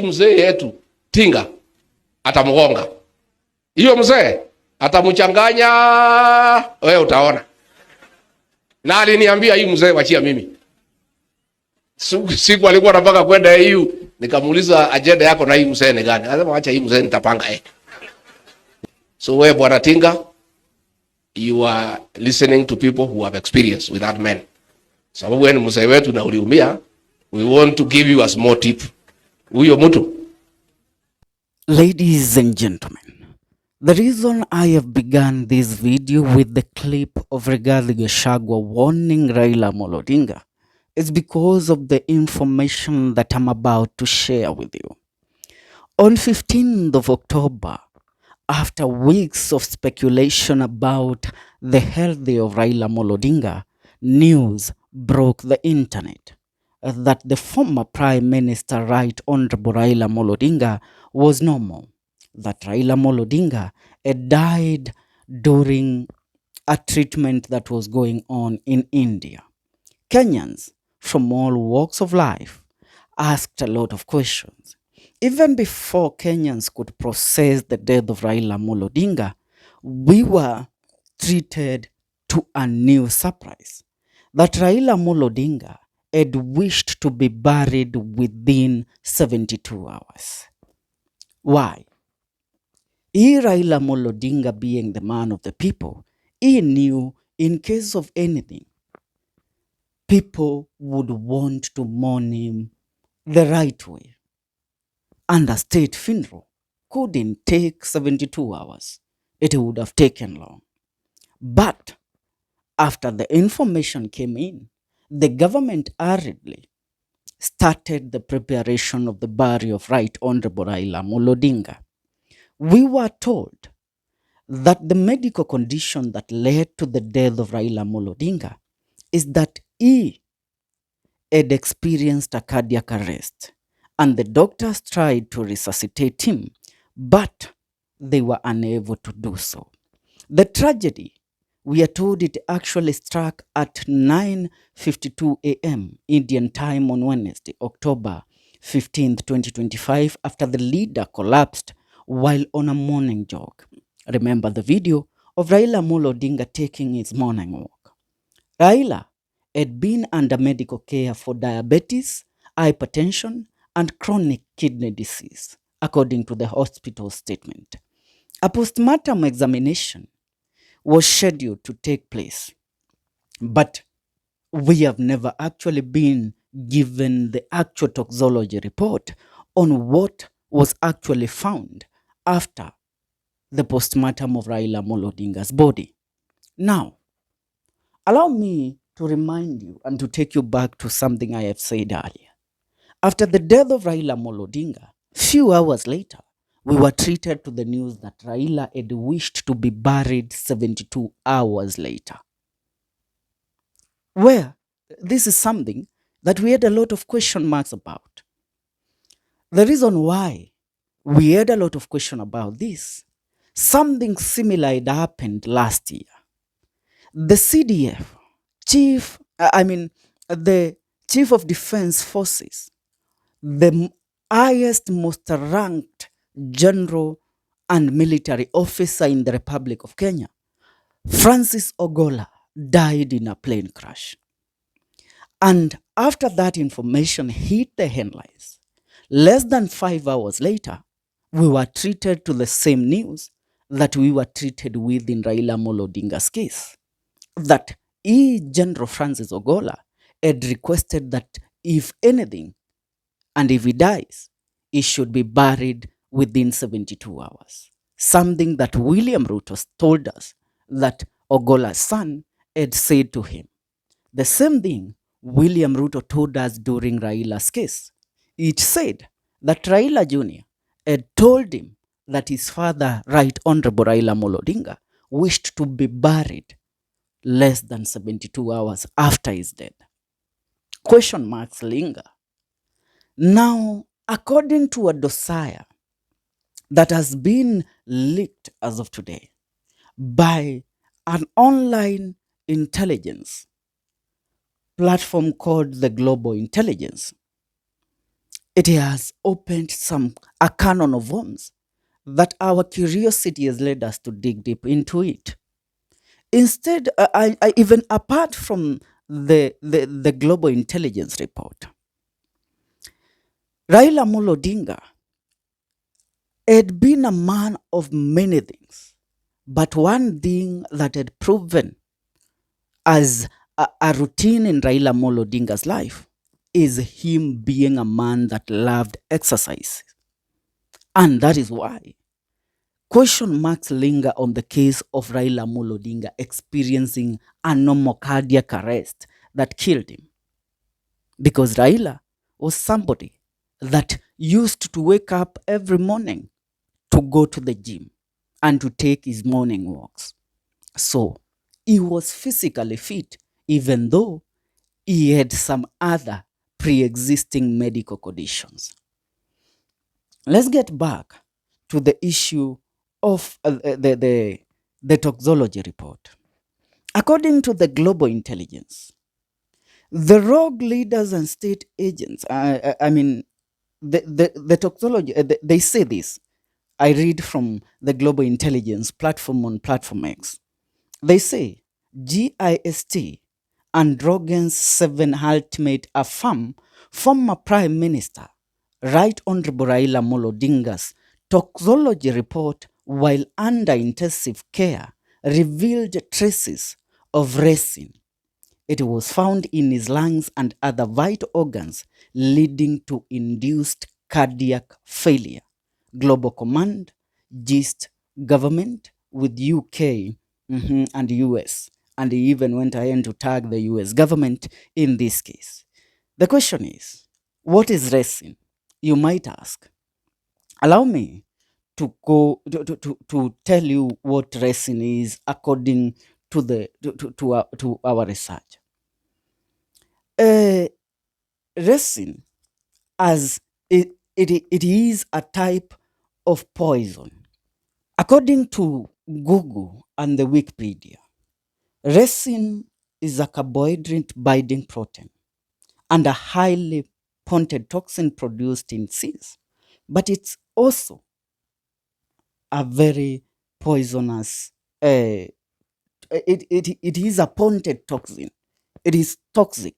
Mzee yetu Tinga atamgonga hiyo mzee, atamchanganya, wewe utaona. Na aliniambia hii mzee, wachia mimi. Siku alikuwa anataka kwenda EU, nikamuuliza agenda yako na hii mzee ni gani? Anasema acha hii mzee nitapanga . So wewe bwana Tinga, you are listening to people who have experience with that man. Sababu wewe ni mzee wetu na uliumia, we want to give you a small tip. Huyo mtu. Ladies and gentlemen, the reason I have begun this video with the clip of Rigathi Gachagua warning Raila Odinga is because of the information that I'm about to share with you. On 15th of October, after weeks of speculation about the health of Raila Odinga, news broke the internet that the former Prime Minister Right Honorable Raila Odinga was normal, that Raila Odinga had died during a treatment that was going on in India. Kenyans from all walks of life asked a lot of questions. Even before Kenyans could process the death of Raila Odinga, we were treated to a new surprise, that Raila Odinga had wished to be buried within 72 hours. Why? He, Raila Odinga, being the man of the people, he knew in case of anything, people would want to mourn him the right way. And a state funeral couldn't take 72 hours. It would have taken long. But after the information came in, the government hurriedly started the preparation of the burial of Right Honorable Raila Odinga. We were told that the medical condition that led to the death of Raila Odinga is that he had experienced a cardiac arrest, and the doctors tried to resuscitate him, but they were unable to do so. The tragedy, we are told, it actually struck at 9:52 a.m. Indian time on Wednesday, October 15th, 2025, after the leader collapsed while on a morning jog. Remember the video of Raila Odinga taking his morning walk. Raila had been under medical care for diabetes, hypertension, and chronic kidney disease, according to the hospital statement. A postmortem examination was scheduled to take place, but we have never actually been given the actual toxicology report on what was actually found after the postmortem of Raila Odinga's body. Now, allow me to remind you and to take you back to something I have said earlier. After the death of Raila Odinga, few hours later, we were treated to the news that Raila had wished to be buried 72 hours later. Where this is something that we had a lot of question marks about. The reason why we had a lot of question about this, something similar had happened last year. The CDF, the Chief of Defense Forces, the highest, most ranked general and military officer in the Republic of Kenya, Francis Ogolla, died in a plane crash. And after that information hit the headlines, less than 5 hours later, we were treated to the same news that we were treated with in Raila Odinga's case, that General Francis Ogolla had requested that if anything, and if he dies, he should be buried within 72 hours. Something that William RUTO told us that Ogolla's son had said to him. The same thing William RUTO told us during Raila's case. It said that Raila Jr. had told him that his father, Right Honorable Raila Odinga, wished to be buried less than 72 hours after his death. Question marks linger. Now, according to a dossier that has been leaked as of today by an online intelligence platform called the Global Intelligence, it has opened a canon of worms that our curiosity has led us to dig deep into it. Instead, even apart from the global intelligence report, Raila Amolo Odinga had been a man of many things, but one thing that had proven as a routine in Raila Amolo Odinga's life is him being a man that loved exercise. And that is why question marks linger on the case of Raila Amolo Odinga experiencing a normal cardiac arrest that killed him. Because Raila was somebody that used to wake up every morning to go to the gym and to take his morning walks. So he was physically fit, even though he had some other pre-existing medical conditions. Let's get back to the issue of the toxicology report. According to the global intelligence, the rogue leaders and state agents, the toxicology, they say this. I read from the global intelligence platform on Platform X. They say GIST and Rogan's 7 ultimate affirm former Prime Minister Right Honorable Raila Amolo Odinga's toxicology report while under intensive care revealed traces of resin. It was found in his lungs and other vital organs, leading to induced cardiac failure. Global Command, GIST government with UK and US. And he even went ahead to tag the US government in this case. The question is, what is resin? You might ask. Allow me to go to tell you what resin is according to to our research. Resin, as it is a type of poison. According to Google and the Wikipedia, resin is a carbohydrate binding protein and a highly potent toxin produced in seeds, but it's also a very poisonous. It is a potent toxin. It is toxic.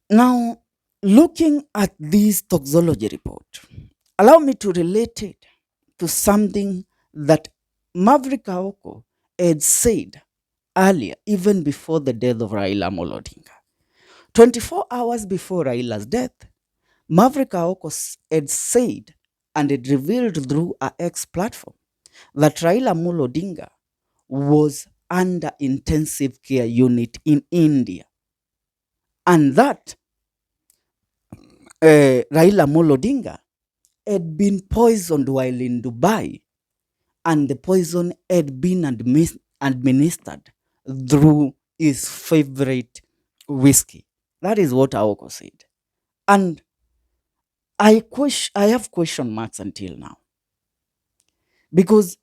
Now, looking at this toxicology report, allow me to relate it to something that Maverick Aoko had said earlier, even before the death of Raila Amolo Odinga. 24 hours before Raila's death, Maverick Aoko had said and had revealed through a X platform that Raila Amolo Odinga was under intensive care unit in India, and that Raila Amolo Odinga had been poisoned while in Dubai, and the poison had been administered through his favorite whiskey. That is what Aoko said. And I have question marks until now. Because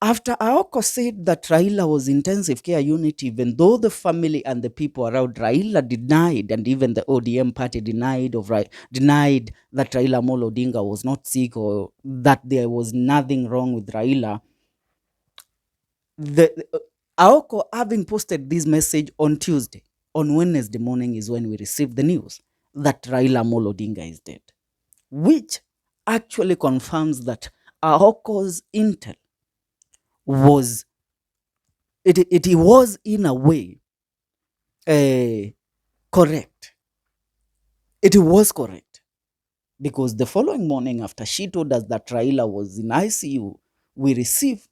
after Aoko said that Raila was intensive care unit, even though the family and the people around Raila denied, and even the ODM party denied that Raila Amolo Odinga was not sick or that there was nothing wrong with Raila, Aoko, having posted this message on Tuesday, on Wednesday morning is when we received the news that Raila Amolo Odinga is dead, which actually confirms that Aoko's intel was it was in a way correct. It was correct because the following morning, after she told us that Raila was in ICU, we received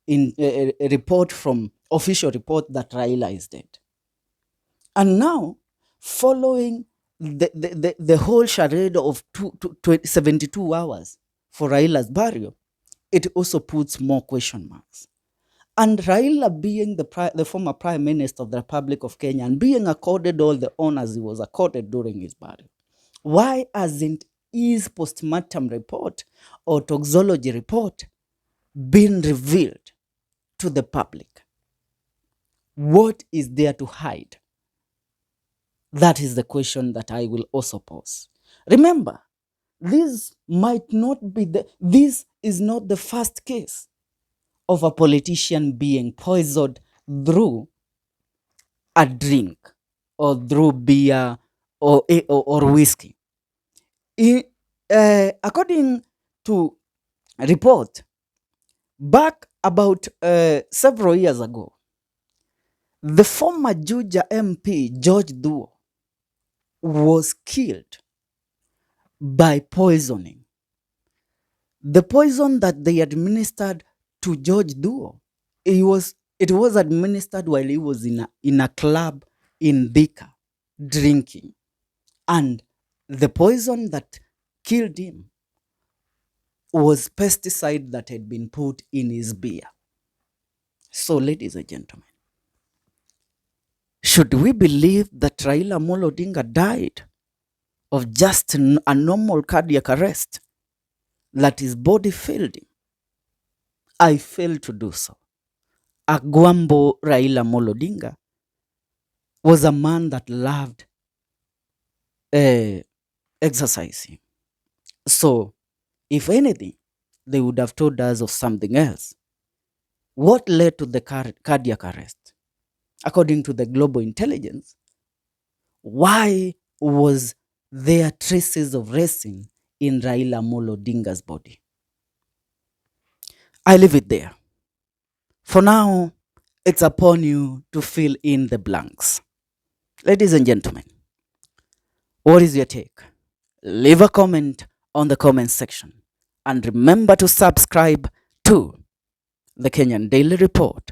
a report from official report that Raila is dead. And now, following the whole charade of 72 hours for Raila's burial, it also puts more question marks. And Raila, being the former Prime Minister of the Republic of Kenya and being accorded all the honors he was accorded during his burial, why hasn't his postmortem report or toxicology report been revealed to the public? What is there to hide? That is the question that I will also pose. Remember, this is not the first case of a politician being poisoned through a drink or through beer or whiskey. According to a report back about several years ago, the former Juja MP George Duo was killed by poisoning. The poison that they administered to George Duo, it was administered while he was in a club in Thika drinking, and the poison that killed him was pesticide that had been put in his beer. So, ladies and gentlemen, should we believe that Raila Amolo Odinga died of just a normal cardiac arrest, that his body failed him? I fail to do so. Agwambo Raila Amolo Odinga was a man that loved exercising. So, if anything, they would have told us of something else. What led to the cardiac arrest? According to the global intelligence, why was there traces of racing in Raila Amolo Odinga's body? I leave it there. For now, it's upon you to fill in the blanks. Ladies and gentlemen, what is your take? Leave a comment on the comment section and remember to subscribe to the Kenyan Daily Report